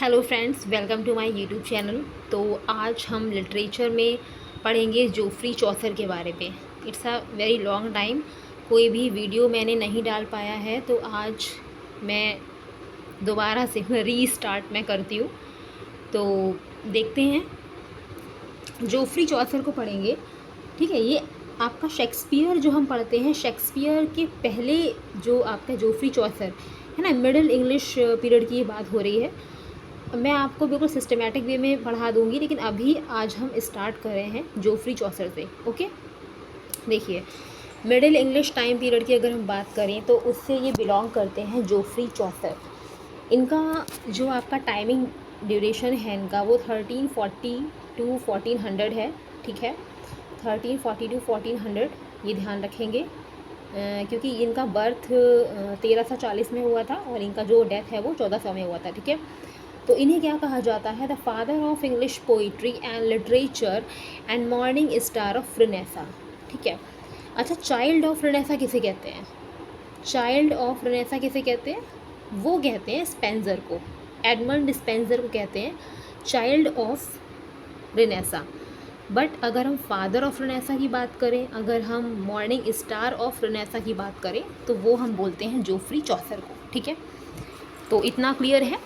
Hello friends, welcome to my YouTube channel. तो आज हम लिटरेचर में पढ़ेंगे जोफ्री चौसर के बारे में। It's a very long time, कोई भी वीडियो मैंने नहीं डाल पाया है, तो आज मैं दोबारा से रीस्टार्ट मैं करती हूँ। तो देखते हैं, जोफ्री चौसर को पढ़ेंगे। ठीक है, ये आपका शेक्सपियर जो हम पढ़ते हैं, शेक्सपियर के पहले जो आपका जोफ्री चौसर है ना, मिडिल इंग्लिश पीरियड की ये बात हो रही है। मैं आपको बिल्कुल सिस्टमेटिक वे में पढ़ा दूंगी, लेकिन अभी आज हम स्टार्ट कर रहे हैं जोफ्री चौसर से। ओके, देखिए, मिडिल इंग्लिश टाइम पीरियड की अगर हम बात करें तो उससे ये बिलोंग करते हैं जोफ्री चौसर। इनका जो आपका टाइमिंग ड्यूरेशन है इनका, वो 1340 टू 1400 है। ठीक है, 1340 टू 1400, ये ध्यान रखेंगे, क्योंकि इनका बर्थ 1340 में हुआ था और इनका जो डेथ है वो 1400 में हुआ था। ठीक है, तो इन्हें क्या कहा जाता है? The father of English poetry and literature and morning star of Renaissance. ठीक है, अच्छा, चाइल्ड ऑफ रेनेसा किसे कहते हैं? चाइल्ड ऑफ रेनेसा किसे कहते हैं? वो कहते हैं स्पेंसर को, एडमंड स्पेंसर को कहते हैं चाइल्ड ऑफ रेनेसा। बट अगर हम फादर ऑफ रेनेसा की बात करें, अगर हम मॉर्निंग स्टार ऑफ रेनेसा की बात करें, तो वो हम बोलते हैं जोफ्री चौसर को। ठीक है, तो इतना क्लियर है।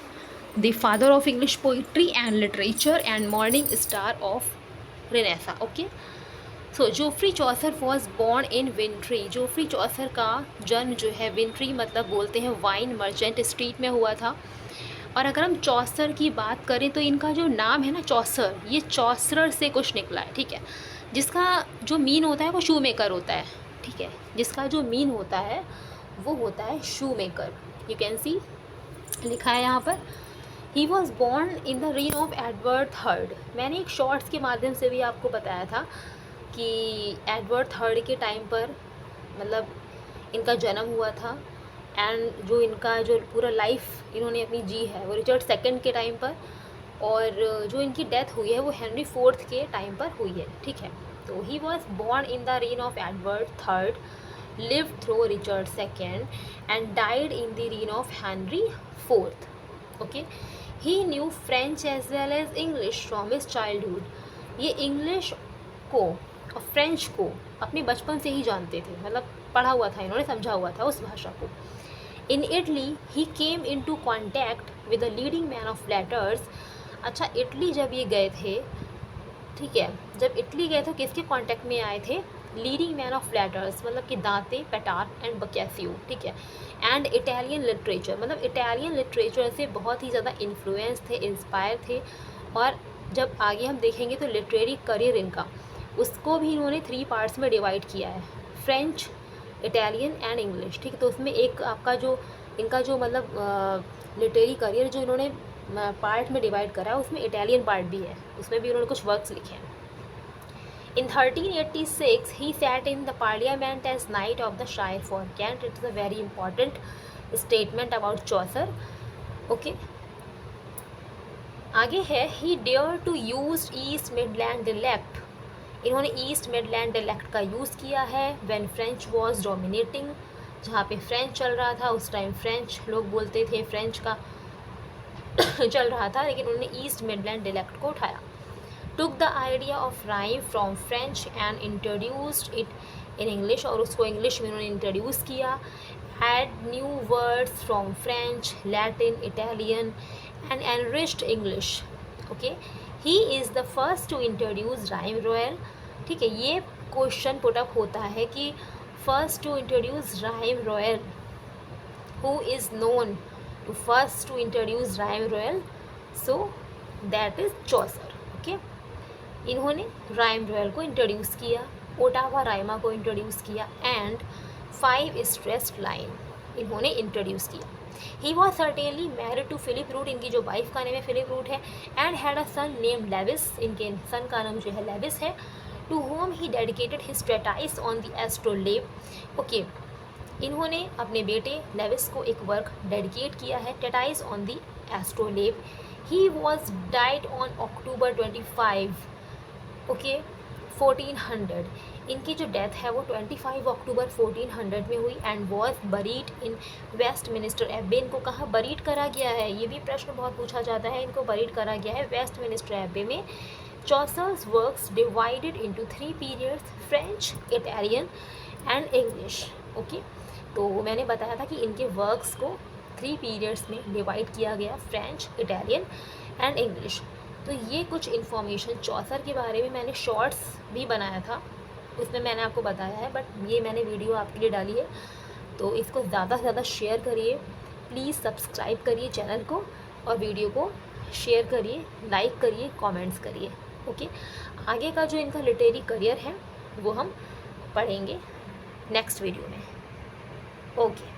The father of English poetry and literature and morning star of renaissance. Okay, so Geoffrey Chaucer was born in Vintry. Geoffrey Chaucer का जन्म जो है विंट्री, मतलब बोलते हैं वाइन मर्चेंट स्ट्रीट में हुआ था। और अगर हम चौसर की बात करें तो इनका जो नाम है ना चौसर, ये चौसर से कुछ निकला है। ठीक है, जिसका जो मीन होता है वो शू मेकर होता है। ठीक है, जिसका जो मीन होता है वो होता है shoemaker. You can see, लिखा है यहाँ पर, he was born in the reign of Edward third. मैंने एक शॉर्ट्स के माध्यम से भी आपको बताया था कि एडवर्ड थर्ड के टाइम पर मतलब इनका जन्म हुआ था। एंड जो इनका जो पूरा लाइफ इन्होंने अपनी जी है वो रिचर्ड सेकंड के टाइम पर, और जो इनकी डेथ हुई है वो हेनरी फोर्थ के टाइम पर हुई है। ठीक है, तो he was born in the reign of Edward third, lived through Richard II and died in the reign of Henry IV. Okay, he knew French as well as English from his childhood. ये English को और French को अपने बचपन से ही जानते थे, मतलब पढ़ा हुआ था इन्होंने, समझा हुआ था उस भाषा को। In Italy he came into contact with the leading man of letters. अच्छा, इटली जब ये गए थे, ठीक है, जब इटली गए तो किसके कांटेक्ट में आए थे? लीडिंग मैन ऑफ लेटर्स, मतलब कि दांते, पेटार्क एंड बकैसियो। ठीक है, एंड इटालियन लिटरेचर, मतलब इटालियन लिटरेचर से बहुत ही ज़्यादा इन्फ्लुएंस थे, इंस्पायर थे। और जब आगे हम देखेंगे तो लिटरेरी करियर इनका, उसको भी इन्होंने 3 पार्ट्स में डिवाइड किया है, फ्रेंच, इटालियन एंड इंग्लिश। ठीक है, तो उसमें एक आपका जो इनका जो मतलब लिटरेरी करियर जो इन्होंने पार्ट में डिवाइड करा है, उसमें इटालियन पार्ट भी है, उसमें भी उन्होंने कुछ वर्क्स लिखे हैं। In 1386, he sat in the parliament as Knight of the Shire for Kent. It is a very important statement about Chaucer. Okay. आगे है, he dared to use East Midland dialect. इन्होंने ईस्ट मिडलैंड डायलेक्ट का use किया है when French was dominating, जहाँ पे French चल रहा था उस टाइम फ्रेंच लोग बोलते थे, फ्रेंच का चल रहा था, लेकिन उन्होंने ईस्ट मिडलैंड डायलेक्ट को उठाया। took the idea of rhyme from French and introduced it in English, और उसको इंग्लिश में उन्होंने इंट्रोड्यूस किया। add new words from French, Latin, Italian and enriched English. okay, he is the first to introduce rhyme royal. ठीक है, ये question put up होता है कि first to introduce rhyme royal, who is known to first to introduce rhyme royal? So that is Chaucer. Okay, इन्होंने rhyme royal को introduce किया, ottava rima को इंट्रोड्यूस किया, एंड 5 स्ट्रेस्ड लाइन इन्होंने introduce किया। He was certainly married to Philippa Roet, इनकी जो wife का नेम है फिलिप रूट है, and had a son name Lewis, इनके सन का नाम जो है लेविस है, to whom he dedicated his treatise on the astrolabe. Okay, इन्होंने अपने बेटे लेविस को एक वर्क डेडिकेट किया है, treatise on the astrolabe. He was died on October 25, okay, 1400। इनकी जो डेथ है वो 25 अक्टूबर 1400 में हुई and was buried in Westminster Abbey. इनको कहाँ बरीड करा गया है, ये भी प्रश्न बहुत पूछा जाता है। इनको बरीड करा गया है वेस्टमिनिस्टर एब्बे में। Chaucer's works divided into 3 periods, French, Italian and English. Okay, तो मैंने बताया था कि इनके वर्क्स को 3 पीरियड्स में डिवाइड किया गया, फ्रेंच, इटालियन एंड इंग्लिश। तो ये कुछ इन्फॉर्मेशन चौसर के बारे में मैंने शॉर्ट्स भी बनाया था, उसमें मैंने आपको बताया है, बट ये मैंने वीडियो आपके लिए डाली है। तो इसको ज़्यादा से ज़्यादा शेयर करिए, प्लीज़ सब्सक्राइब करिए चैनल को और वीडियो को शेयर करिए, लाइक करिए, कमेंट्स करिए। ओके, आगे का जो इनका लिटरेरी करियर है वो हम पढ़ेंगे नेक्स्ट वीडियो में। ओके।